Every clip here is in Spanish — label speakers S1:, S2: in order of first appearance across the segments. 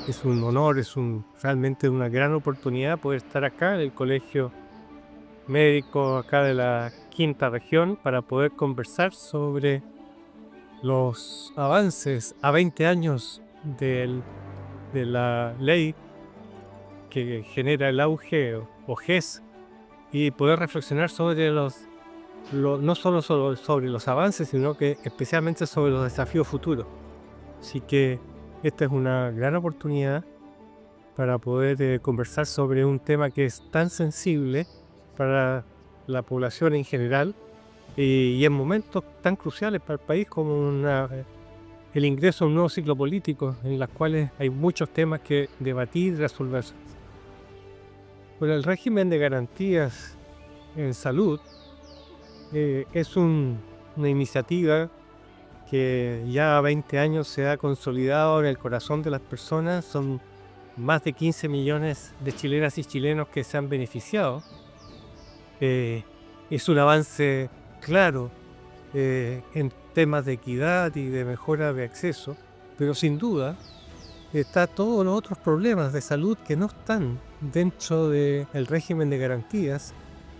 S1: Es un honor, realmente una gran oportunidad poder estar acá en el Colegio Médico acá de la Quinta Región para poder conversar sobre los avances a 20 años de la ley que genera el auge o GES y poder reflexionar sobre no solo sobre los avances, sino que especialmente sobre los desafíos futuros. Así que esta es una gran oportunidad para poder conversar sobre un tema que es tan sensible para la población en general y en momentos tan cruciales para el país como el ingreso a un nuevo ciclo político en los cuales hay muchos temas que debatir y resolver. Bueno, el régimen de garantías en salud es una iniciativa que ya a 20 años se ha consolidado en el corazón de las personas. Son más de 15 millones de chilenas y chilenos que se han beneficiado. Es un avance claro en temas de equidad y de mejora de acceso, pero sin duda está todos los otros problemas de salud que no están dentro del régimen de garantías,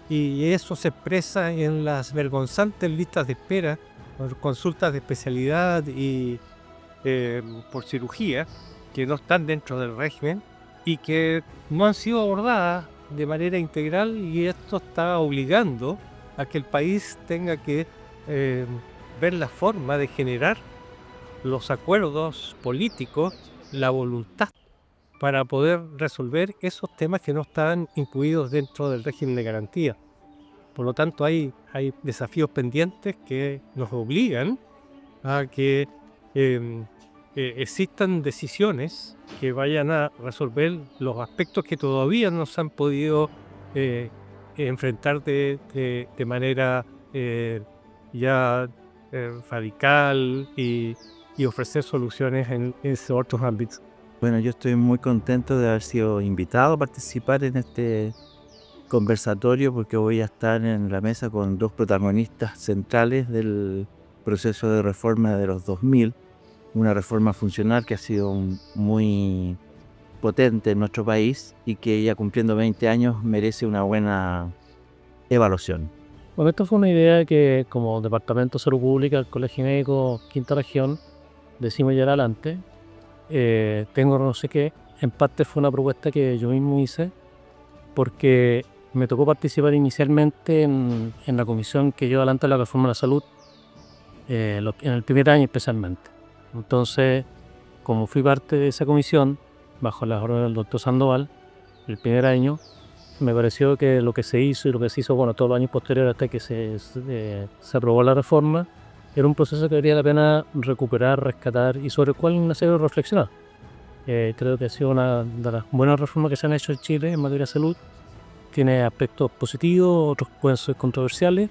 S1: y eso se expresa en las vergonzantes listas de espera por consultas de especialidad y por cirugía que no están dentro del régimen y que no han sido abordadas de manera integral, y esto está obligando a que el país tenga que ver la forma de generar los acuerdos políticos, la voluntad para poder resolver esos temas que no están incluidos dentro del régimen de garantía. Por lo tanto, hay desafíos pendientes que nos obligan a que existan decisiones que vayan a resolver los aspectos que todavía no se han podido enfrentar de manera ya radical y ofrecer soluciones en esos otros ámbitos.
S2: Bueno, yo estoy muy contento de haber sido invitado a participar en este conversatorio porque voy a estar en la mesa con dos protagonistas centrales del proceso de reforma de los 2000, una reforma funcional que ha sido muy potente en nuestro país y que ya cumpliendo 20 años merece una buena evaluación.
S3: Bueno, esto fue una idea que como Departamento de Salud Pública del Colegio Médico Quinta Región decimos llevar adelante. Tengo no sé qué, en parte fue una propuesta que yo mismo hice porque me tocó participar inicialmente en la comisión que lleva adelante la reforma de la salud, en el primer año especialmente. Entonces, como fui parte de esa comisión, bajo las órdenes del doctor Sandoval, el primer año, me pareció que lo que se hizo y lo que se hizo, bueno, todos los años posteriores hasta que se aprobó la reforma, era un proceso que valía la pena recuperar, rescatar y sobre el cual una serie de reflexionar. Creo que ha sido una de las buenas reformas que se han hecho en Chile en materia de salud. Tiene aspectos positivos, otros pueden ser controversiales,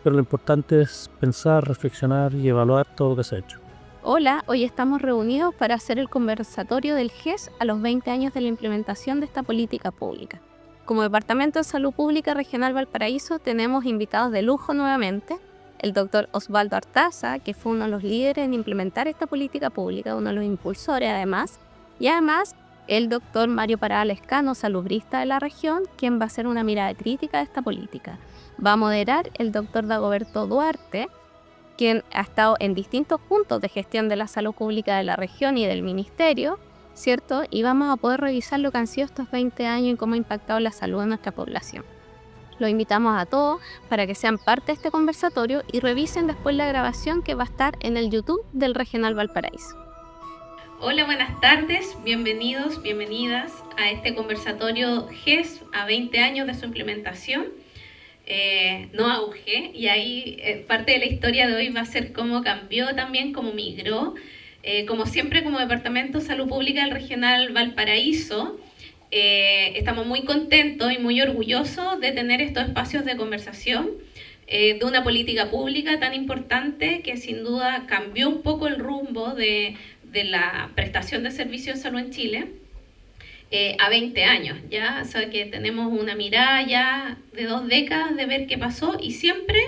S3: pero lo importante es pensar, reflexionar y evaluar todo lo que se ha hecho.
S4: Hola, hoy estamos reunidos para hacer el conversatorio del GES a los 20 años de la implementación de esta política pública. Como Departamento de Salud Pública Regional Valparaíso tenemos invitados de lujo nuevamente, el doctor Osvaldo Artaza, que fue uno de los líderes en implementar esta política pública, uno de los impulsores además, y además el doctor Mario Parada Lescano, salubrista de la región, quien va a hacer una mirada crítica de esta política. Va a moderar el doctor Dagoberto Duarte, quien ha estado en distintos puntos de gestión de la salud pública de la región y del ministerio, ¿cierto? Y vamos a poder revisar lo que han sido estos 20 años y cómo ha impactado la salud de nuestra población. Los invitamos a todos para que sean parte de este conversatorio y revisen después la grabación que va a estar en el YouTube del Regional Valparaíso. Hola, buenas tardes, bienvenidos, bienvenidas a este conversatorio GES a 20 años de su implementación. No auge, y ahí parte de la historia de hoy va a ser cómo cambió también, cómo migró. Como siempre, como Departamento de Salud Pública del Regional Valparaíso, estamos muy contentos y muy orgullosos de tener estos espacios de conversación de una política pública tan importante que sin duda cambió un poco el rumbo de la prestación de servicios de salud en Chile. A 20 años, ¿ya? O sea que tenemos una mirada ya de 2 décadas de ver qué pasó y siempre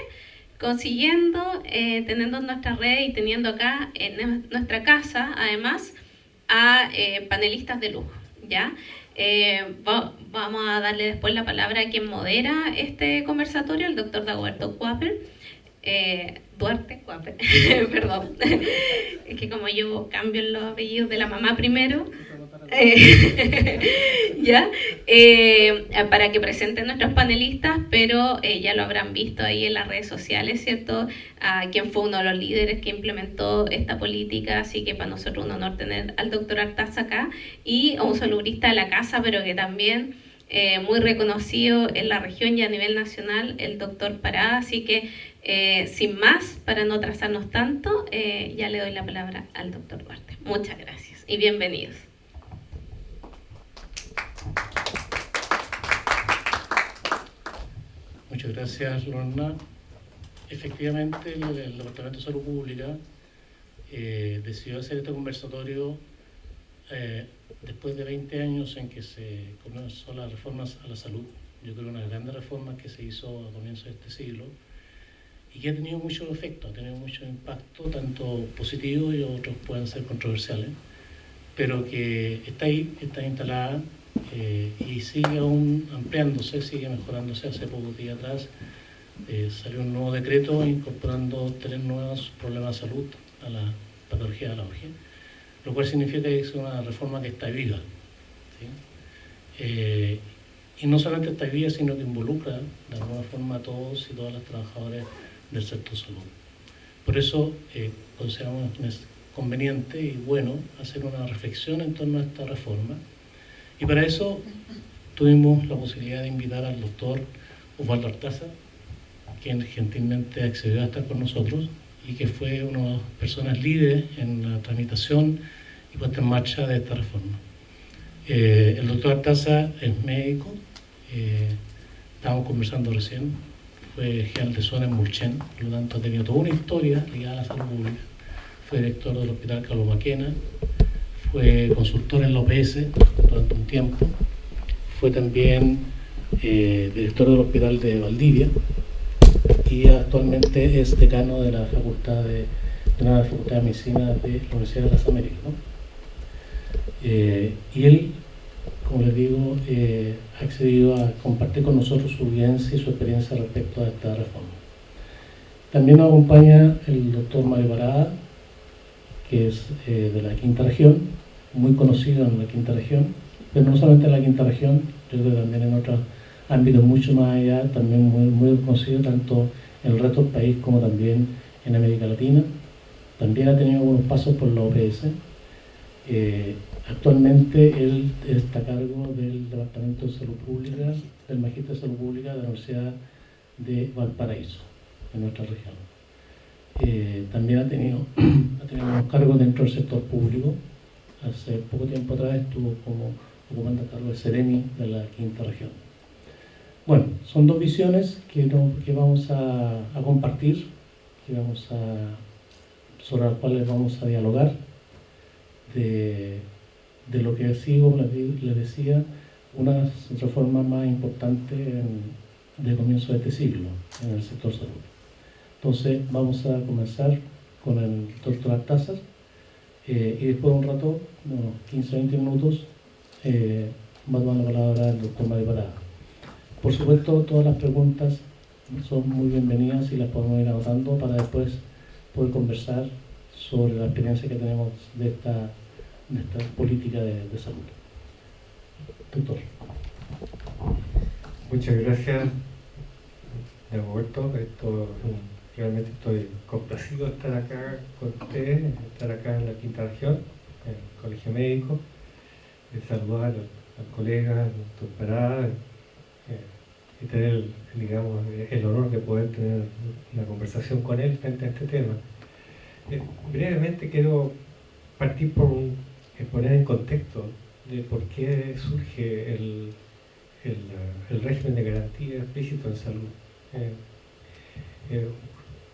S4: consiguiendo, teniendo nuestra red y teniendo acá en nuestra casa, además,
S5: a panelistas de lujo, ¿ya? Vamos a darle después la palabra a quien modera este conversatorio, el doctor Dagoberto Cuaper. Duarte Cuaper, perdón. Es que como yo cambio los apellidos de la mamá primero, ¿ya? Para que presenten nuestros panelistas, pero ya lo habrán visto ahí en las redes sociales, ¿cierto? Quien fue uno de los líderes que implementó esta política, así que para nosotros un honor tener al doctor Artaza acá, y a un salubrista de la casa, pero que también muy reconocido en la región y a nivel nacional, el doctor Parada. Así que sin más, para no trazarnos tanto, ya le doy la palabra al doctor Duarte. Muchas gracias y bienvenidos.
S6: Muchas gracias, Lorna. Efectivamente, el Departamento de Salud Pública decidió hacer este conversatorio después de 20 años en que se comenzó las reformas a la salud. Yo creo que una de las grandes reformas que se hizo a comienzos de este siglo y que ha tenido mucho efecto, ha tenido mucho impacto, tanto positivo y otros pueden ser controversiales, pero que está ahí, está instalada y sigue aún ampliándose, sigue mejorándose. Hace pocos días atrás salió un nuevo decreto incorporando 3 nuevos problemas de salud a la patología de la ORGE, lo cual significa que es una reforma que está viva, ¿sí? Y no solamente está viva, sino que involucra de alguna forma a todos y todas las trabajadoras del sector salud. Por eso consideramos conveniente y bueno hacer una reflexión en torno a esta reforma, y para eso tuvimos la posibilidad de invitar al doctor Osvaldo Artaza, quien gentilmente accedió a estar con nosotros y que fue una de las personas líderes en la tramitación y puesta en marcha de esta reforma. El doctor Artaza es médico, estábamos conversando recién, fue general de zona en Mulchen, por lo tanto ha tenido toda una historia ligada a la salud pública. Fue director del Hospital Carlos Maquena, fue consultor en la OPS durante un tiempo, fue también director del Hospital de Valdivia y actualmente es decano de la Facultad de Medicina de la Universidad de las Américas, ¿no? Y él, como les digo, ha accedido a compartir con nosotros su vivencia y su experiencia respecto a esta reforma. También nos acompaña el doctor Mario Parada, que es de la quinta región, muy conocido en la quinta región, pero no solamente en la quinta región, yo creo que también en otros ámbitos mucho más allá, también muy conocido tanto en el resto del país como también en América Latina. También ha tenido algunos pasos por la OPS. Actualmente él está a cargo del Departamento de Salud Pública, del Magíster de Salud Pública de la Universidad de Valparaíso, en nuestra región. También ha tenido unos cargos dentro del sector público. Hace poco tiempo atrás estuvo como ocupante a cargo de Seremi de la quinta región. Bueno, son 2 visiones que vamos a compartir, sobre las cuales vamos a dialogar, de lo que sí, como les decía, una de las reformas más importantes de comienzo de este siglo en el sector salud. Entonces vamos a comenzar con el doctor Artaza y después de un rato, unos 15-20 minutos, va a tomar la palabra el doctor Mario Parada. Por supuesto, todas las preguntas son muy bienvenidas y las podemos ir anotando para después poder conversar sobre la experiencia que tenemos de esta política de salud. Doctor.
S7: Muchas gracias, Roberto. Realmente estoy complacido de estar acá con ustedes, estar acá en la quinta región, en el Colegio Médico, saludar al colega, al doctor Parada, y tener, digamos, el honor de poder tener una conversación con él frente a este tema. Brevemente quiero partir por poner en contexto de por qué surge el régimen de garantía explícito en salud.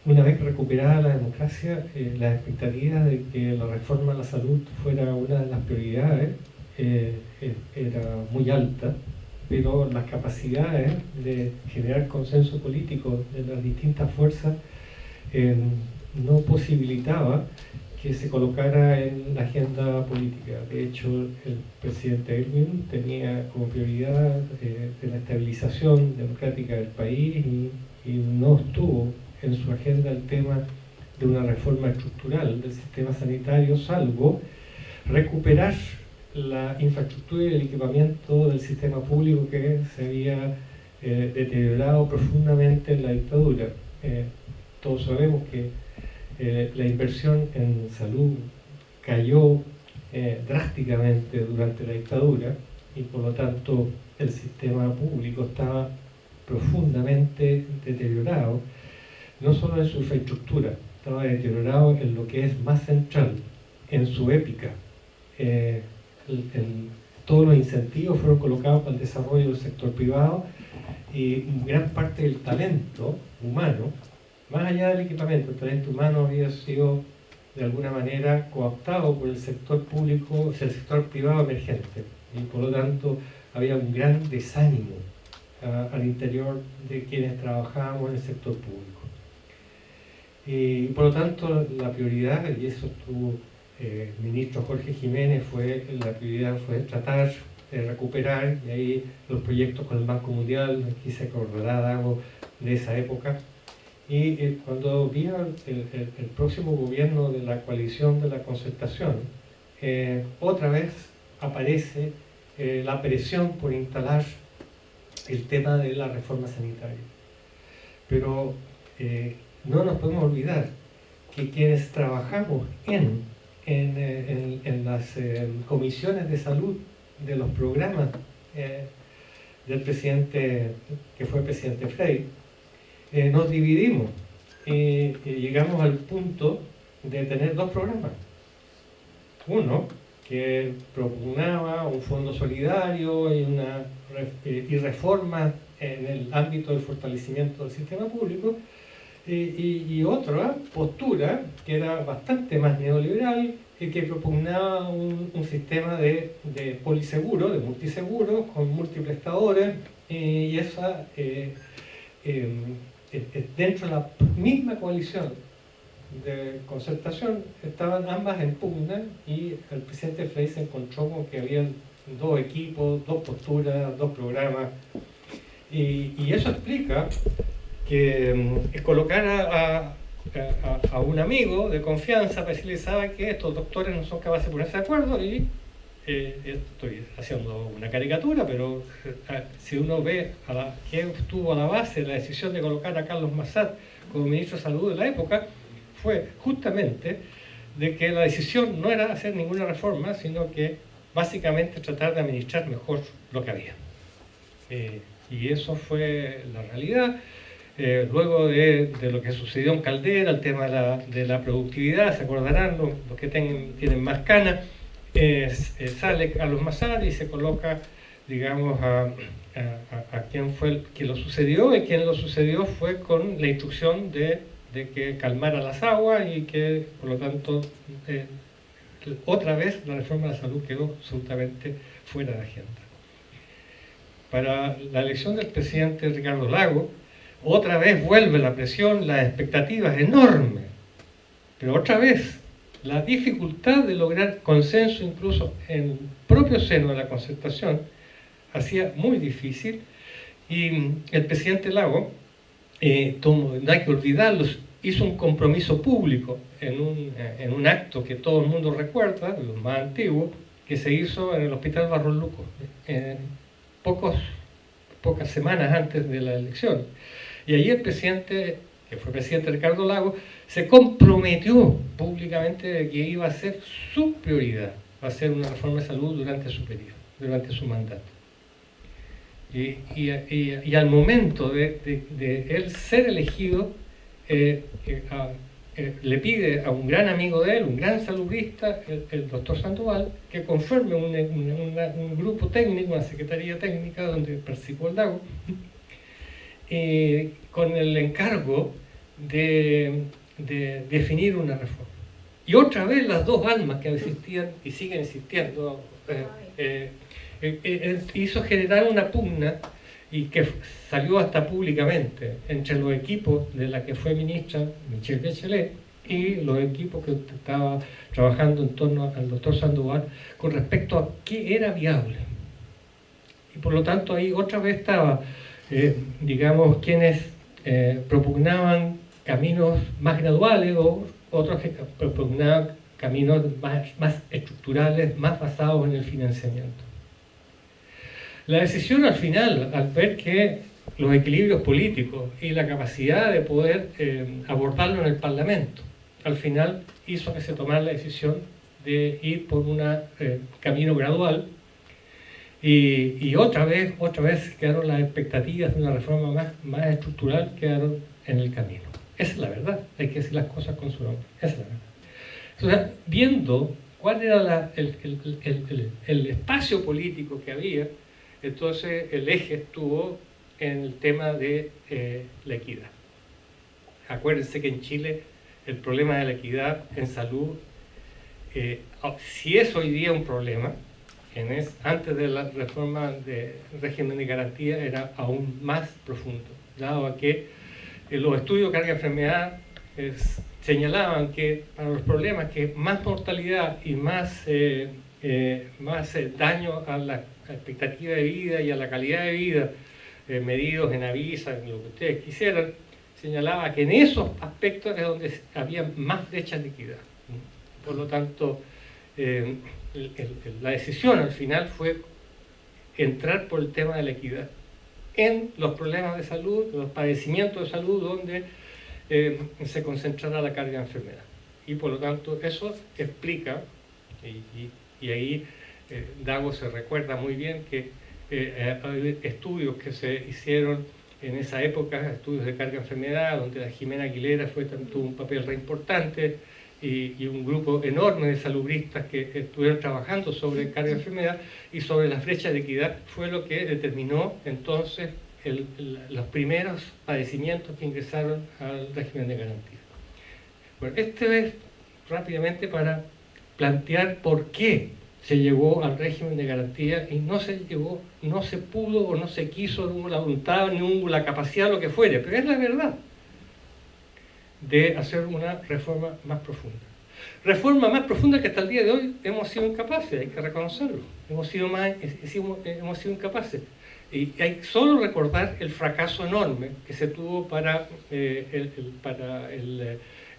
S7: Una vez recuperada la democracia, las expectativas de que la reforma a la salud fuera una de las prioridades era muy alta, pero las capacidades de generar consenso político de las distintas fuerzas no posibilitaba que se colocara en la agenda política. De hecho, el presidente Erwin tenía como prioridad de la estabilización democrática del país y no estuvo en su agenda el tema de una reforma estructural del sistema sanitario, salvo recuperar la infraestructura y el equipamiento del sistema público que se había deteriorado profundamente en la dictadura. Todos sabemos que la inversión en salud cayó drásticamente durante la dictadura y por lo tanto el sistema público estaba profundamente deteriorado, no solo en su infraestructura, estaba deteriorado en lo que es más central, en su épica. Todos los incentivos fueron colocados para el desarrollo del sector privado y gran parte del talento humano, más allá del equipamiento, el talento humano había sido de alguna manera cooptado por el sector público, el sector privado emergente, y por lo tanto había un gran desánimo al interior de quienes trabajábamos en el sector público. Y por lo tanto la prioridad, y eso estuvo el ministro Jorge Jiménez, la prioridad fue tratar de recuperar, y ahí los proyectos con el Banco Mundial, aquí se acordará algo de esa época. Y cuando vino el próximo gobierno de la coalición de la concertación, otra vez aparece la presión por instalar el tema de la reforma sanitaria. Pero no nos podemos olvidar que quienes trabajamos en las comisiones de salud de los programas del presidente, que fue presidente Frei, nos dividimos y llegamos al punto de tener dos programas. Uno que propugnaba un fondo solidario y reformas en el ámbito del fortalecimiento del sistema público, y otra postura que era bastante más neoliberal y que propugnaba un sistema de poliseguro, de multiseguro, con multiprestadores, y esa dentro de la misma coalición de concertación estaban ambas en pugna, y el presidente Frei se encontró con que había dos equipos, dos posturas, dos programas, y eso explica que colocara a un amigo de confianza para decirle, sabe que estos doctores no son capaces de ponerse de acuerdo, y estoy haciendo una caricatura, pero si uno ve quién estuvo a la base de la decisión de colocar a Carlos Massad como ministro de Salud de la época, fue justamente de que la decisión no era hacer ninguna reforma, sino que básicamente tratar de administrar mejor lo que había. Y eso fue la realidad. Luego de lo que sucedió en Caldera, el tema de la productividad, se acordarán los que tienen más canas, sale Carlos Massad y se coloca, digamos, a quien fue quien lo sucedió, y quien lo sucedió fue con la instrucción de que calmara las aguas, y que por lo tanto otra vez la reforma de la salud quedó absolutamente fuera de agenda. Para la elección del presidente Ricardo Lagos, otra vez vuelve la presión, las expectativas enormes, pero otra vez la dificultad de lograr consenso incluso en el propio seno de la concertación hacía muy difícil, y el presidente Lagos, no hay que olvidarlo, hizo un compromiso público en un acto que todo el mundo recuerda, los más antiguos, que se hizo en el Hospital Barros Luco, pocas semanas antes de la elección. Y allí el presidente, que fue presidente Ricardo Lagos, se comprometió públicamente de que iba a ser su prioridad, va a ser una reforma de salud durante su periodo, durante su mandato. Y al momento de él ser elegido, le pide a un gran amigo de él, un gran salubrista, el doctor Sandoval, que conforme un grupo técnico, una secretaría técnica donde participó el Lagos, con el encargo de definir una reforma. Y otra vez las dos almas que existían y siguen existiendo hizo generar una pugna, y que salió hasta públicamente entre los equipos de la que fue ministra Michelle Bachelet y los equipos que usted estaba trabajando en torno al doctor Sandoval con respecto a qué era viable. Y por lo tanto ahí otra vez estaba, digamos, quienes propugnaban caminos más graduales o otros que propugnaban caminos más estructurales, más basados en el financiamiento. La decisión al final, al ver que los equilibrios políticos y la capacidad de poder abordarlo en el Parlamento, al final hizo que se tomara la decisión de ir por un camino gradual y otra vez quedaron las expectativas de una reforma más estructural, quedaron en el camino. Esa es la verdad, hay que decir las cosas con su nombre, esa es la verdad. Entonces, viendo cuál era el espacio político que había, entonces el eje estuvo en el tema de la equidad. Acuérdense que en Chile el problema de la equidad en salud, si es hoy día un problema, antes de la reforma del régimen de garantía era aún más profundo, dado a que los estudios de carga de enfermedad señalaban que para los problemas que más mortalidad y más daño a la expectativa de vida y a la calidad de vida, medidos en Avisa, en lo que ustedes quisieran, señalaba que en esos aspectos es donde había más brechas de equidad. Por lo tanto, la decisión al final fue entrar por el tema de la equidad en los problemas de salud, los padecimientos de salud donde se concentrara la carga de enfermedad. Y por lo tanto eso explica, y ahí Dago se recuerda muy bien que hay estudios que se hicieron en esa época, estudios de carga de enfermedad, donde la Jimena Aguilera tuvo un papel re importante, y un grupo enorme de salubristas que estuvieron trabajando sobre carga de enfermedad y sobre las brechas de equidad, fue lo que determinó entonces los primeros padecimientos que ingresaron al régimen de garantía. Bueno, este es rápidamente para plantear por qué se llegó al régimen de garantía y no se pudo o no se quiso, no hubo la voluntad, no hubo la capacidad, lo que fuere, pero es la verdad, de hacer una reforma más profunda. Reforma más profunda que hasta el día de hoy hemos sido incapaces, hay que reconocerlo, hemos sido incapaces. Y hay solo recordar el fracaso enorme que se tuvo para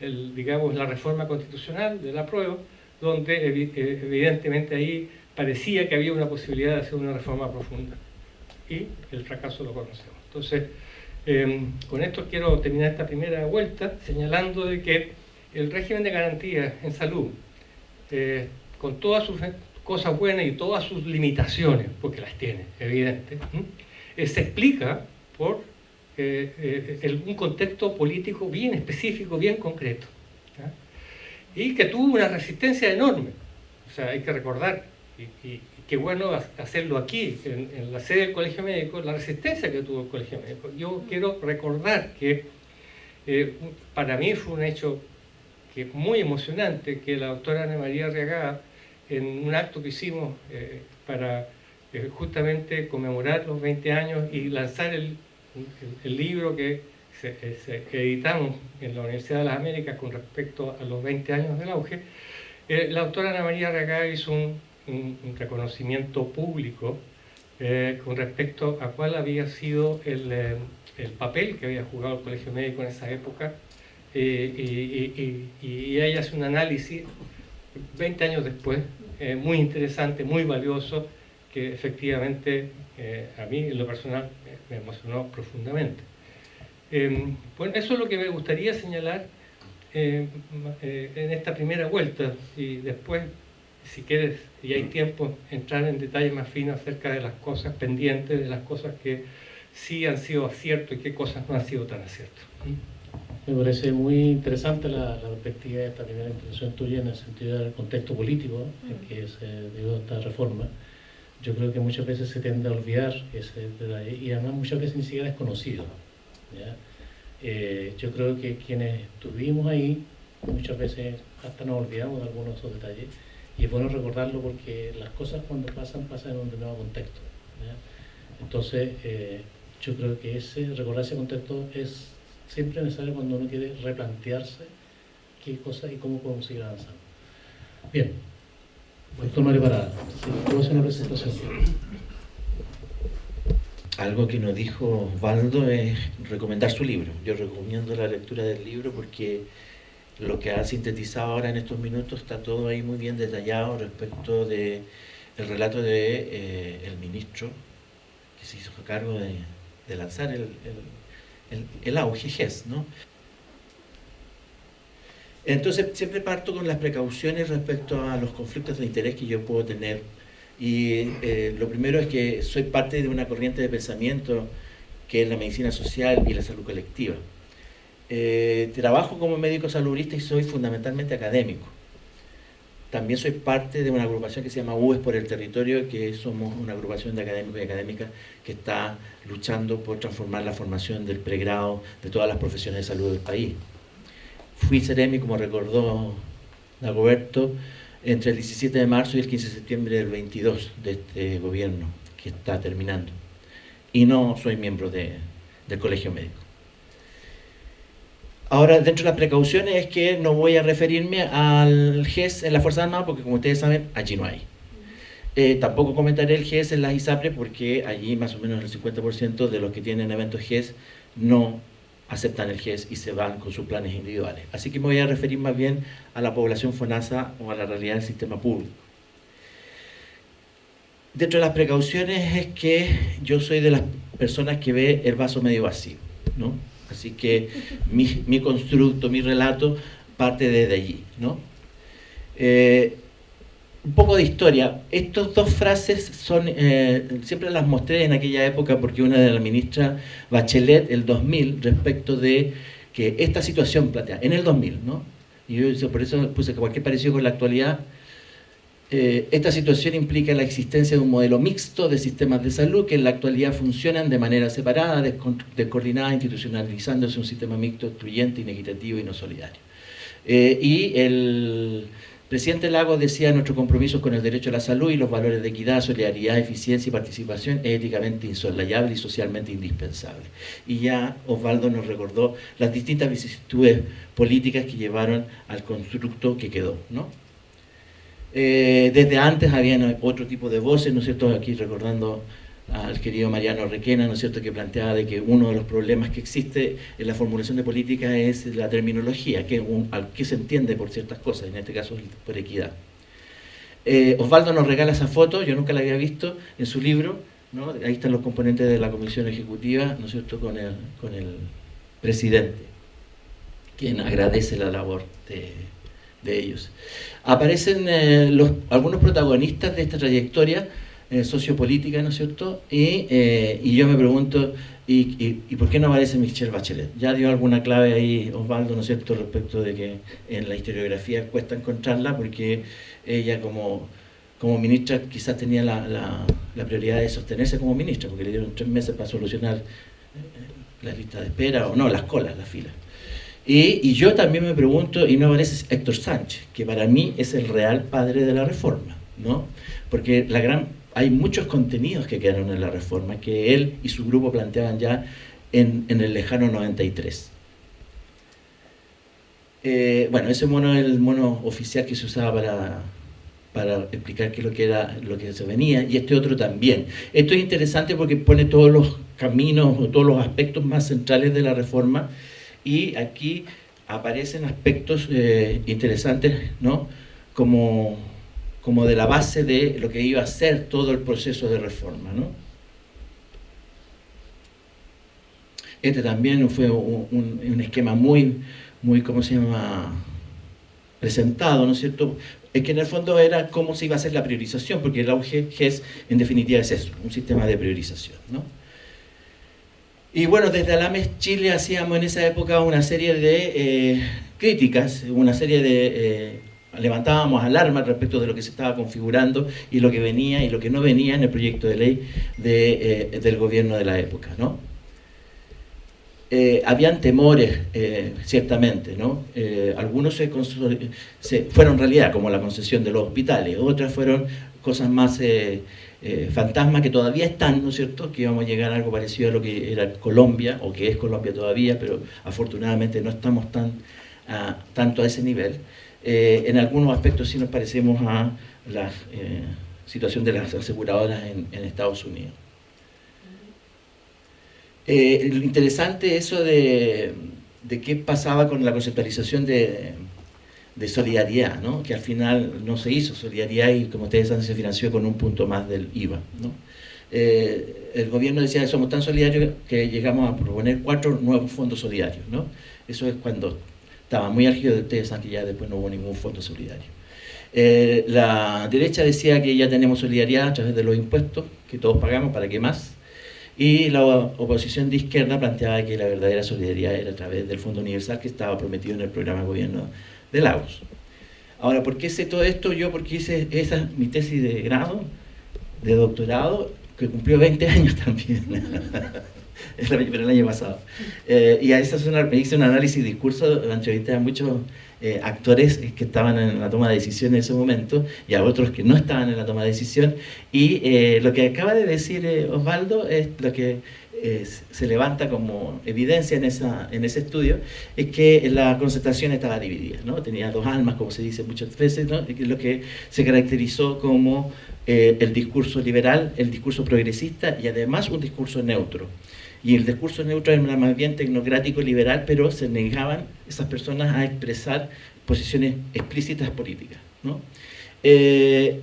S7: digamos, la reforma constitucional del apruebo, donde evidentemente ahí parecía que había una posibilidad de hacer una reforma profunda. Y el fracaso lo conocemos. Entonces, con esto quiero terminar esta primera vuelta señalando de que el régimen de garantía en salud, con todas sus cosas buenas y todas sus limitaciones, porque las tiene, evidente, se explica por un contexto político bien específico, bien concreto, ¿ya? Y que tuvo una resistencia enorme. O sea, hay que recordar, y qué bueno hacerlo aquí, en la sede del Colegio Médico, la resistencia que tuvo el Colegio Médico. Yo quiero recordar que para mí fue un hecho muy emocionante que la doctora Ana María Arriagada, en un acto que hicimos para justamente conmemorar los 20 años y lanzar el libro que editamos en la Universidad de las Américas con respecto a los 20 años del auge, la doctora Ana María Arriagada hizo un reconocimiento público con respecto a cuál había sido el papel que había jugado el Colegio Médico en esa época, y ella hace un análisis 20 años después, muy interesante, muy valioso, que efectivamente a mí en lo personal me emocionó profundamente. Bueno, eso es lo que me gustaría señalar en esta primera vuelta, y después, si quieres, y hay tiempo, entrar en detalles más finos acerca de las cosas pendientes, de las cosas que sí han sido aciertos y qué cosas no han sido tan aciertos.
S6: Me parece muy interesante la perspectiva de esta primera intervención tuya en el sentido del contexto político en que se dio esta reforma. Yo creo que muchas veces se tiende a olvidar ese detalle y además muchas veces ni siquiera es conocido, ¿ya? Yo creo que quienes estuvimos ahí muchas veces hasta nos olvidamos de algunos de esos detalles y es bueno recordarlo porque las cosas cuando pasan en un determinado contexto, ¿ya? Entonces yo creo que recordar ese contexto es siempre necesario cuando uno quiere replantearse qué cosas y cómo podemos seguir avanzando. Bien, doctor Mario Parada, ¿cómo hacer una presentación?
S8: Algo que nos dijo Osvaldo es recomendar su libro. Yo recomiendo la lectura del libro porque lo que ha sintetizado ahora en estos minutos está todo ahí muy bien detallado respecto del relato de el ministro que se hizo cargo de lanzar el auge GES, ¿no? Entonces siempre parto con las precauciones respecto a los conflictos de interés que yo puedo tener. Y lo primero es que soy parte de una corriente de pensamiento que es la medicina social y la salud colectiva. Trabajo como médico saludista y soy fundamentalmente académico. También soy parte de una agrupación que se llama UES por el Territorio, que somos una agrupación de académicos y académicas que está luchando por transformar la formación del pregrado de todas las profesiones de salud del país. Fui Seremi, como recordó Dagoberto, entre el 17 de marzo y el 15 de septiembre del 22 de este gobierno que está terminando. Y no soy miembro del Colegio Médico. Ahora, dentro de las precauciones es que no voy a referirme al GES en las Fuerzas Armadas porque, como ustedes saben, allí no hay. Tampoco comentaré el GES en las ISAPRES porque allí más o menos el 50% de los que tienen eventos GES no aceptan el GES y se van con sus planes individuales. Así que me voy a referir más bien a la población FONASA o a la realidad del sistema público. Dentro de las precauciones es que yo soy de las personas que ve el vaso medio vacío, ¿no? Así que mi constructo, mi relato parte desde allí, ¿no? Un poco de historia. Estas dos frases son, siempre las mostré en aquella época porque una de la ministra Bachelet, el 2000, respecto de que esta situación plantea, en el 2000, ¿no? Y yo por eso puse que cualquier parecido con la actualidad, esta situación implica la existencia de un modelo mixto de sistemas de salud que en la actualidad funcionan de manera separada, descoordinada, institucionalizándose un sistema mixto, excluyente, inequitativo y no solidario. Y el presidente Lagos decía: nuestro compromiso con el derecho a la salud y los valores de equidad, solidaridad, eficiencia y participación es éticamente insoslayable y socialmente indispensable. Y ya Osvaldo nos recordó las distintas vicisitudes políticas que llevaron al constructo que quedó, ¿no? Desde antes había otro tipo de voces, ¿no es cierto? Aquí recordando al querido Mariano Requena, ¿no es cierto?, que planteaba de que uno de los problemas que existe en la formulación de política es la terminología, que se entiende por ciertas cosas, en este caso por equidad. Osvaldo nos regala esa foto, yo nunca la había visto, en su libro, ¿no? Ahí están los componentes de la comisión ejecutiva, ¿no es cierto?, con el presidente, quien agradece la labor de ellos. Aparecen algunos protagonistas de esta trayectoria sociopolítica, ¿no es cierto? Y yo me pregunto, ¿y por qué no aparece Michelle Bachelet? Ya dio alguna clave ahí Osvaldo, ¿no es cierto?, respecto de que en la historiografía cuesta encontrarla, porque ella como ministra quizás tenía la prioridad de sostenerse como ministra, porque le dieron 3 meses para solucionar la lista de espera, o no, las colas, las filas. Y yo también me pregunto, y no aparece Héctor Sánchez, que para mí es el real padre de la reforma, ¿no? Porque hay muchos contenidos que quedaron en la reforma que él y su grupo planteaban ya en el lejano 93. Bueno, ese mono es el mono oficial que se usaba para explicar qué es lo que se venía, y este otro también. Esto es interesante porque pone todos los caminos o todos los aspectos más centrales de la reforma, y aquí aparecen aspectos interesantes, ¿no?, como de la base de lo que iba a ser todo el proceso de reforma, ¿no? Este también fue un esquema muy, ¿cómo se llama?, presentado, ¿no es cierto? Es que en el fondo era cómo se iba a hacer la priorización, porque el auge GES en definitiva es eso, un sistema de priorización, ¿no? Y bueno, desde Alames Chile hacíamos en esa época una serie de críticas, una serie de... levantábamos alarma respecto de lo que se estaba configurando y lo que venía y lo que no venía en el proyecto de ley del gobierno de la época, ¿no? Habían temores, ciertamente, ¿no? Algunos fueron realidad, como la concesión de los hospitales, otras fueron cosas más fantasmas que todavía están, ¿no es cierto?, que íbamos a llegar a algo parecido a lo que era Colombia, o que es Colombia todavía, pero afortunadamente no estamos tan tanto a ese nivel. En algunos aspectos sí nos parecemos a la situación de las aseguradoras en Estados Unidos. Lo interesante eso de qué pasaba con la conceptualización de solidaridad, ¿no? Que al final no se hizo solidaridad y, como ustedes saben, se financió con un punto más del IVA, ¿no? El gobierno decía que somos tan solidarios que llegamos a proponer 4 nuevos fondos solidarios, ¿no? Eso es cuando estaba muy álgido, ustedes saben que ya después no hubo ningún fondo solidario. La derecha decía que ya tenemos solidaridad a través de los impuestos, que todos pagamos, ¿para qué más? Y la oposición de izquierda planteaba que la verdadera solidaridad era a través del Fondo Universal que estaba prometido en el programa de gobierno de Lagos. Ahora, ¿por qué sé todo esto? Yo porque hice mi tesis de grado, de doctorado, que cumplió 20 años también, pero el año pasado. Y a esa me hice un análisis de discurso, entrevisté a muchos actores que estaban en la toma de decisión en ese momento y a otros que no estaban en la toma de decisión, y lo que acaba de decir Osvaldo es lo que se levanta como evidencia en ese estudio, es que la concertación estaba dividida, ¿no? Tenía 2 almas, como se dice muchas veces, ¿no? Lo que se caracterizó como el discurso liberal, el discurso progresista y además un discurso neutro. Y el discurso neutro era más bien tecnocrático liberal, pero se negaban esas personas a expresar posiciones explícitas políticas, ¿no?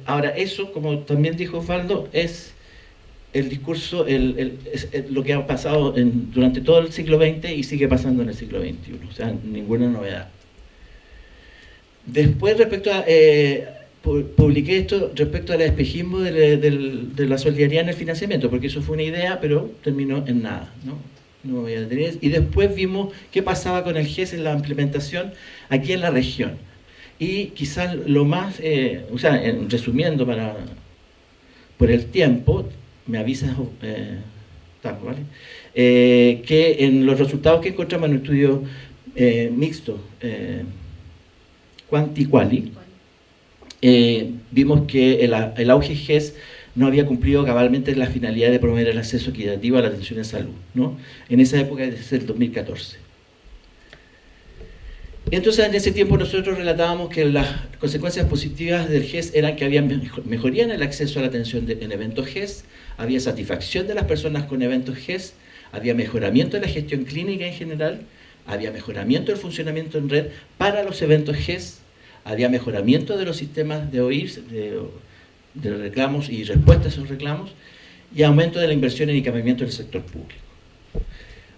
S8: Ahora, eso, como también dijo Osvaldo, es el discurso, es lo que ha pasado durante todo el siglo XX y sigue pasando en el siglo XXI, o sea, ninguna novedad. Después, respecto a... publiqué esto respecto al espejismo de la solidaridad en el financiamiento, porque eso fue una idea, pero terminó en nada, ¿no? No voy a detener. Y después vimos qué pasaba con el GES en la implementación aquí en la región. Y quizás lo más, resumiendo por el tiempo, me avisas, ¿vale? Que en los resultados que encontramos en un estudio mixto, Quanti-Quali, vimos que el auge GES no había cumplido cabalmente la finalidad de promover el acceso equitativo a la atención en salud, ¿no? En esa época, desde el 2014. Entonces, en ese tiempo nosotros relatábamos que las consecuencias positivas del GES eran que había mejoría en el acceso a la atención en eventos GES, había satisfacción de las personas con eventos GES, había mejoramiento de la gestión clínica en general, había mejoramiento del funcionamiento en red para los eventos GES, había mejoramiento de los sistemas de OIR, de reclamos y respuestas a esos reclamos, y aumento de la inversión en equipamiento del sector público.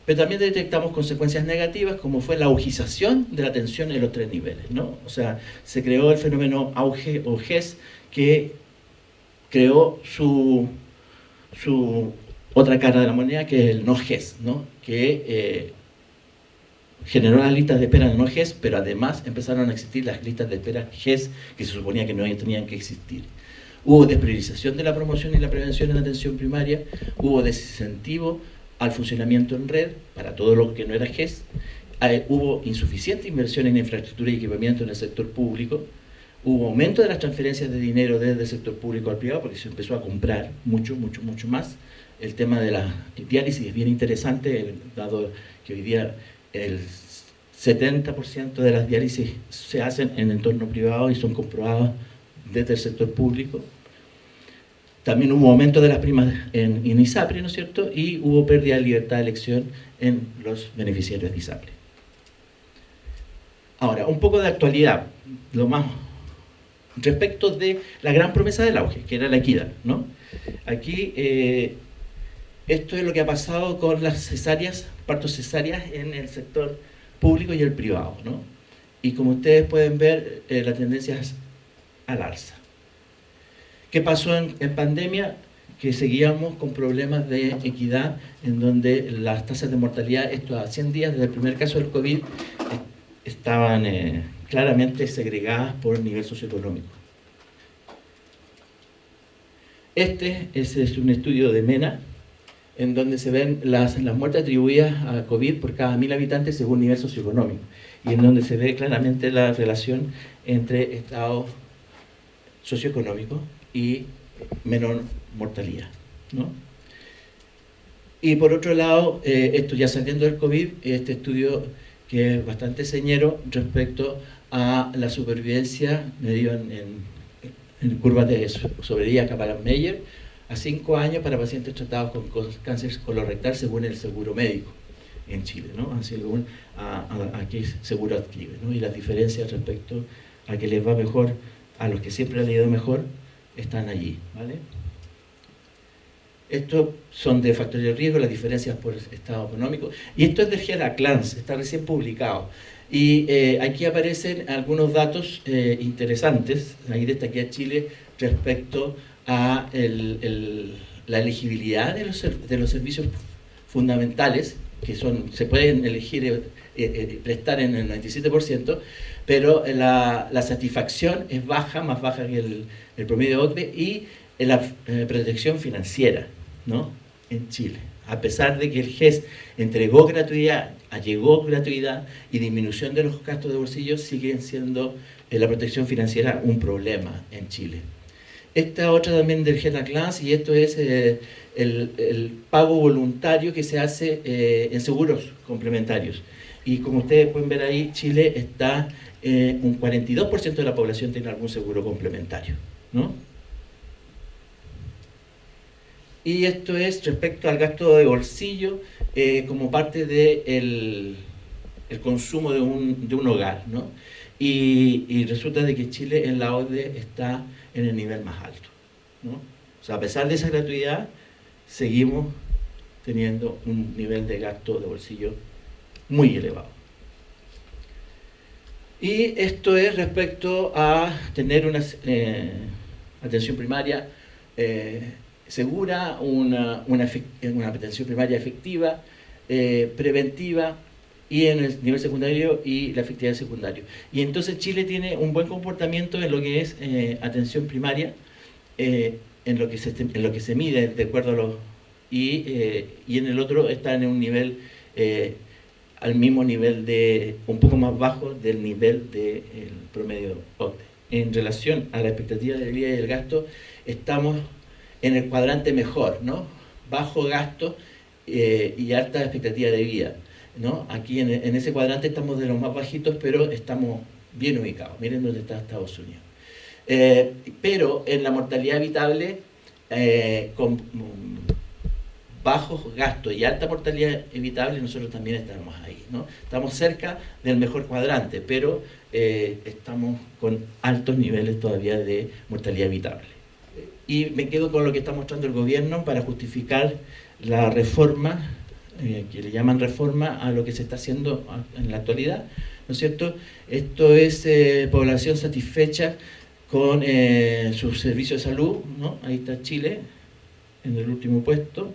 S8: Pero también detectamos consecuencias negativas, como fue la augización de la atención en los 3 niveles, ¿no? O sea, se creó el fenómeno auge o GES, que creó su otra cara de la moneda, que es el no GES, ¿no? Que generó las listas de espera no GES, pero además empezaron a existir las listas de espera GES, que se suponía que no tenían que existir. Hubo despriorización de la promoción y la prevención en la atención primaria, hubo desincentivo al funcionamiento en red para todo lo que no era GES, hubo insuficiente inversión en infraestructura y equipamiento en el sector público, hubo aumento de las transferencias de dinero desde el sector público al privado, porque se empezó a comprar mucho más. El tema de la diálisis es bien interesante, dado que hoy día el 70% de las diálisis se hacen en entorno privado y son comprobadas desde el sector público. También hubo aumento de las primas en ISAPRE, ¿no es cierto? Y hubo pérdida de libertad de elección en los beneficiarios de ISAPRE. Ahora, un poco de actualidad, lo más respecto de la gran promesa del auge, que era la equidad, ¿no? Aquí, esto es lo que ha pasado con las cesáreas, partos cesáreas en el sector público y el privado, ¿no? Y como ustedes pueden ver, la tendencia es al alza. ¿Qué pasó en pandemia? Que seguíamos con problemas de equidad, en donde las tasas de mortalidad, esto a 100 días desde el primer caso del COVID, estaban claramente segregadas por nivel socioeconómico. Este es un estudio de MENA, en donde se ven las muertes atribuidas a COVID por cada 1000 habitantes según nivel socioeconómico, y en donde se ve claramente la relación entre estado socioeconómico y menor mortalidad, ¿no? Y por otro lado, esto ya saliendo del COVID, este estudio que es bastante señero respecto a la supervivencia medido en curvas de sobrevida Kaplan-Meier a 5 años para pacientes tratados con cáncer colorectal según el seguro médico en Chile, ¿no? Así según a qué seguro adquiere, ¿no? Y las diferencias respecto a que les va mejor, a los que siempre han ido mejor, están allí, ¿vale? Estos son de factores de riesgo, las diferencias por estado económico. Y esto es del GERACLANS, está recién publicado. Y aquí aparecen algunos datos interesantes. Ahí destaqué a Chile respecto a la elegibilidad de los servicios fundamentales, que se pueden elegir prestar en el 97%, pero la satisfacción es baja, más baja que el promedio de OCDE, y la protección financiera, ¿no? En Chile. A pesar de que el GES entregó gratuidad, allegó gratuidad y disminución de los gastos de bolsillo, siguen siendo la protección financiera un problema en Chile. Esta otra también del GERACLANS, y esto es el pago voluntario que se hace en seguros complementarios. Y como ustedes pueden ver ahí, Chile está, un 42% de la población tiene algún seguro complementario, ¿no? Y esto es respecto al gasto de bolsillo como parte del consumo de un hogar, ¿no? Y resulta de que Chile en la OCDE está en el nivel más alto, ¿no? O sea, a pesar de esa gratuidad, seguimos teniendo un nivel de gasto de bolsillo muy elevado. Y esto es respecto a tener una atención primaria segura, una atención primaria efectiva, preventiva, y en el nivel secundario y la efectividad secundaria. Y entonces Chile tiene un buen comportamiento en lo que es atención primaria, en lo que se mide de acuerdo a los... Y en el otro está en un nivel, al mismo nivel un poco más bajo del nivel del promedio OCDE. En relación a la expectativa de vida y el gasto, estamos en el cuadrante mejor, ¿no? Bajo gasto y alta expectativa de vida, ¿no? Aquí en ese cuadrante estamos de los más bajitos, pero estamos bien ubicados. Miren dónde está Estados Unidos. Pero en la mortalidad evitable, con bajos gastos y alta mortalidad evitable, nosotros también estamos ahí, ¿no? Estamos cerca del mejor cuadrante, pero estamos con altos niveles todavía de mortalidad evitable. Y me quedo con lo que está mostrando el gobierno para justificar la reforma, que le llaman reforma a lo que se está haciendo en la actualidad, ¿no es cierto? Esto es población satisfecha con sus servicios de salud, ¿no? Ahí está Chile, en el último puesto.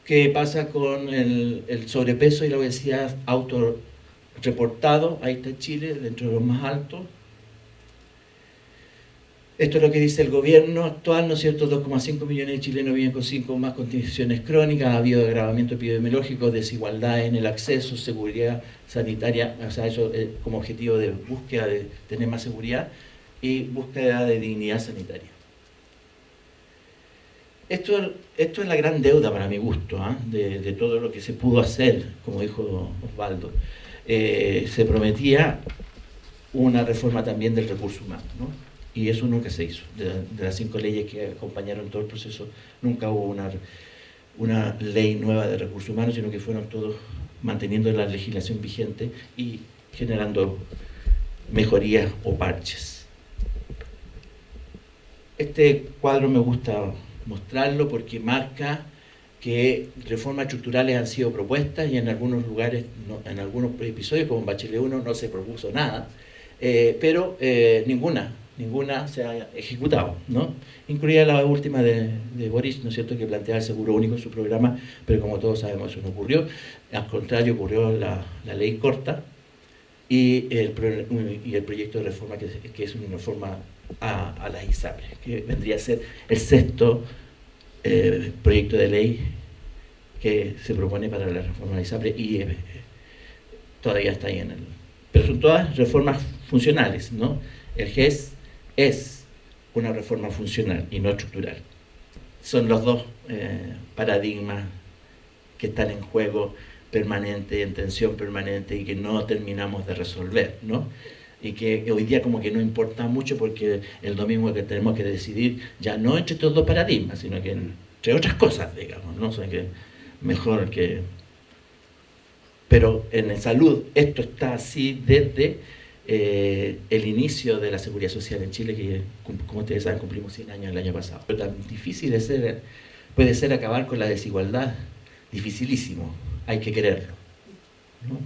S8: ¿Qué pasa con el sobrepeso y la obesidad autorreportado? Ahí está Chile, dentro de los más altos. Esto es lo que dice el gobierno actual, ¿no es cierto? 2,5 millones de chilenos viven con 5 o más condiciones crónicas, ha habido agravamiento epidemiológico, desigualdad en el acceso, seguridad sanitaria, o sea, eso como objetivo de búsqueda de tener más seguridad y búsqueda de dignidad sanitaria. Esto es la gran deuda para mi gusto, de todo lo que se pudo hacer, como dijo Osvaldo. Se prometía una reforma también del recurso humano, ¿no? Y eso nunca se hizo. De las 5 leyes que acompañaron todo el proceso, nunca hubo una ley nueva de recursos humanos, sino que fueron todos manteniendo la legislación vigente y generando mejorías o parches. Este cuadro me gusta mostrarlo porque marca que reformas estructurales han sido propuestas y en algunos lugares, en algunos episodios, como en Bachelet 1, no se propuso nada, pero ninguna se ha ejecutado, ¿no? Incluida la última de Boris, ¿no es cierto?, que planteaba el seguro único en su programa, pero como todos sabemos eso no ocurrió. Al contrario, ocurrió la ley corta y el proyecto de reforma que es una reforma a las ISAPRES, que vendría a ser el 6º proyecto de ley que se propone para la reforma de ISAPRES y todavía está ahí pero son todas reformas funcionales, ¿no? El GES es una reforma funcional y no estructural. Son los dos paradigmas que están en juego permanente, en tensión permanente y que no terminamos de resolver, ¿no? Y que hoy día como que no importa mucho porque el domingo que tenemos que decidir ya no entre estos dos paradigmas, sino que entre otras cosas, digamos, ¿no? O sea, que mejor que... Pero en salud esto está así desde el inicio de la seguridad social en Chile, que como ustedes saben cumplimos 100 años el año pasado. Pero tan difícil puede ser acabar con la desigualdad, dificilísimo, hay que quererlo, ¿no?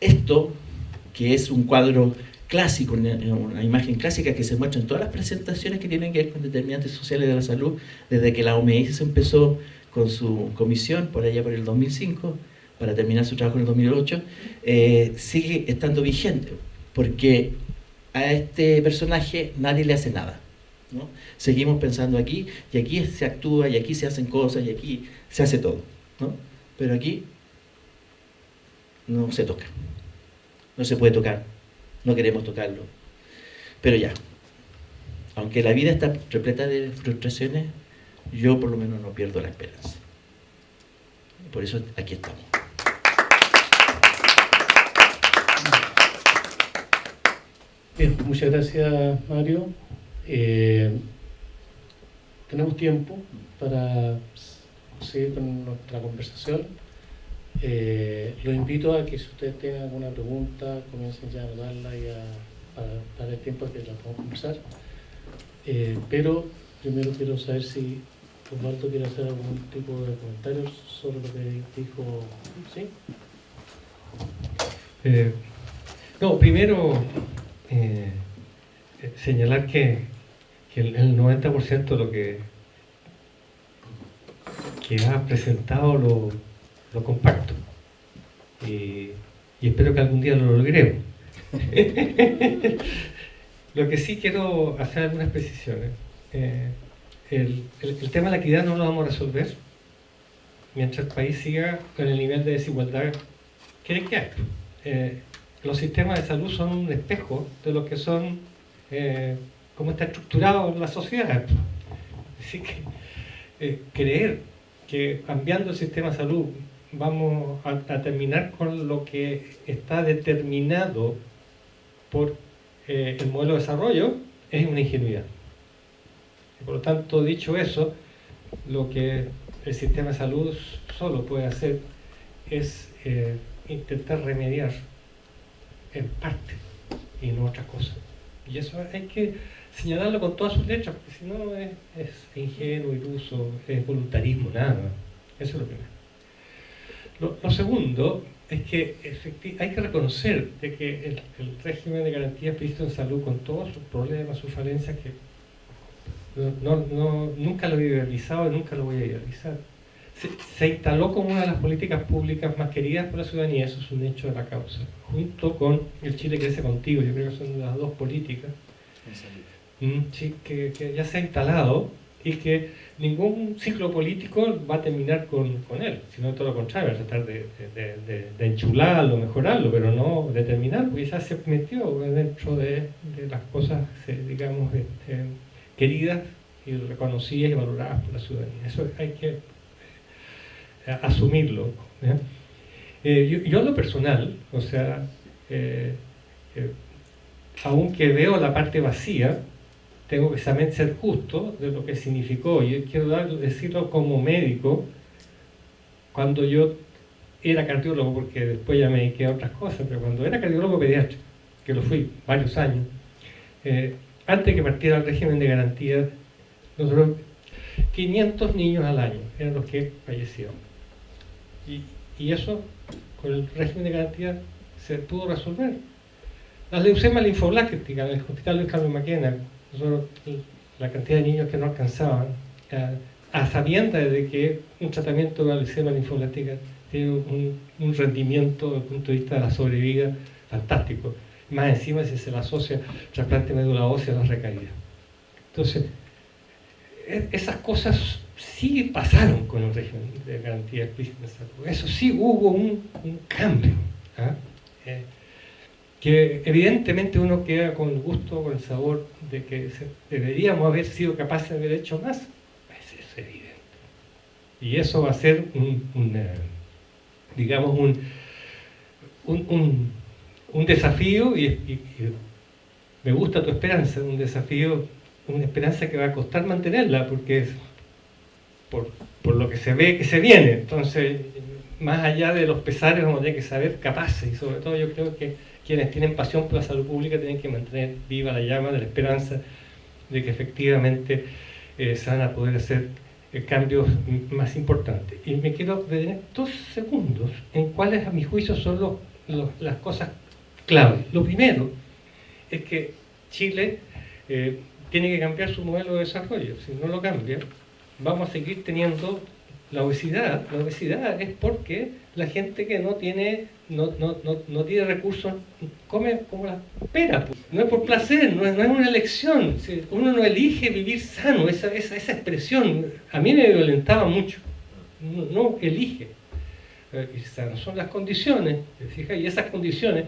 S8: Esto, que es un cuadro clásico, una imagen clásica que se muestra en todas las presentaciones que tienen que ver con determinantes sociales de la salud, desde que la OMS empezó con su comisión, por allá por el 2005, para terminar su trabajo en el 2008, sigue estando vigente, porque a este personaje nadie le hace nada, ¿no? Seguimos pensando aquí, y aquí se actúa, y aquí se hacen cosas, y aquí se hace todo, ¿no? Pero aquí no se toca, no se puede tocar, no queremos tocarlo. Pero ya, aunque la vida está repleta de frustraciones, yo por lo menos no pierdo la esperanza. Por eso aquí estamos.
S6: Bien, muchas gracias, Mario. Tenemos tiempo para seguir con nuestra conversación. Los invito a que si ustedes tengan alguna pregunta, comiencen ya a anotarla y para el tiempo que la podamos conversar. Pero primero quiero saber si Osvaldo quiere hacer algún tipo de comentarios sobre lo que dijo. ¿Sí?
S7: No, primero señalar que el 90% de lo que has presentado lo comparto y espero que algún día lo logremos. Lo que sí quiero hacer algunas precisiones. El tema de la equidad no lo vamos a resolver mientras el país siga con el nivel de desigualdad que hay. Los sistemas de salud son un espejo de lo que son, cómo está estructurado la sociedad. Así que creer que cambiando el sistema de salud vamos a terminar con lo que está determinado por el modelo de desarrollo es una ingenuidad. Por lo tanto, dicho eso, lo que el sistema de salud solo puede hacer es intentar remediar en parte y no otra cosa. Y eso hay que señalarlo con todas sus letras, porque si no es ingenuo, iluso, es voluntarismo, nada más. Eso es lo primero. Lo segundo es que hay que reconocer de que el régimen de garantías previsto en salud, con todos sus problemas, sus falencias, que nunca lo he idealizado y nunca lo voy a idealizar, se instaló como una de las políticas públicas más queridas por la ciudadanía. Eso es un hecho de la causa, junto con el Chile Crece Contigo. Yo creo que son las dos políticas sí, que ya se ha instalado y que ningún ciclo político va a terminar con él, sino todo lo contrario, va a tratar de enchularlo, mejorarlo, pero no de terminar, porque ya se metió dentro de las cosas, digamos, queridas y reconocidas y valoradas por la ciudadanía. Eso hay que asumirlo. Yo en lo personal, o sea, aunque veo la parte vacía, tengo que también ser justo de lo que significó. Yo quiero decirlo como médico, cuando yo era cardiólogo, porque después ya me dediqué a otras cosas, pero cuando era cardiólogo pediatra, que lo fui varios años, antes de que partiera el régimen de garantía, nosotros 500 niños al año eran los que fallecían. Y eso, con el régimen de garantía, se pudo resolver. Las leucemias linfoblácticas en el hospital de Carlos Maquena, nosotros, la cantidad de niños que no alcanzaban, a sabiendas de que un tratamiento de la leucemia linfobláctica tiene un rendimiento desde el punto de vista de la sobrevida fantástico. Más encima si se le asocia trasplante de médula ósea a las recaídas. Entonces, esas cosas sí pasaron con el régimen de garantía explícita de salud. Eso sí hubo un cambio. Que evidentemente uno queda con el gusto, con el sabor de que deberíamos haber sido capaces de haber hecho más. Eso es evidente. Y eso va a ser digamos, un desafío, y me gusta tu esperanza, un desafío, una esperanza que va a costar mantenerla, porque es por lo que se ve que se viene. Entonces, más allá de los pesares, vamos a tener que saber capaces, y sobre todo yo creo que quienes tienen pasión por la salud pública tienen que mantener viva la llama de la esperanza de que efectivamente se van a poder hacer cambios más importantes. Y me quiero detener 2 segundos en cuáles a mi juicio son las cosas clave. Lo primero es que Chile tiene que cambiar su modelo de desarrollo. Si no lo cambia, vamos a seguir teniendo la obesidad. La obesidad es porque la gente que no tiene recursos come como las peras. No es por placer, no es una elección. Uno no elige vivir sano. Esa expresión a mí me violentaba mucho. No elige. No son las condiciones, ¿te fijas? Y esas condiciones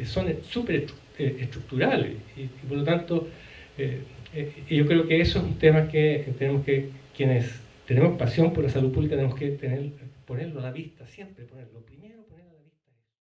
S7: son súper estructurales y por lo tanto yo creo que eso es un tema que tenemos quienes tenemos pasión por la salud pública tenemos que ponerlo a la vista, siempre ponerlo primero.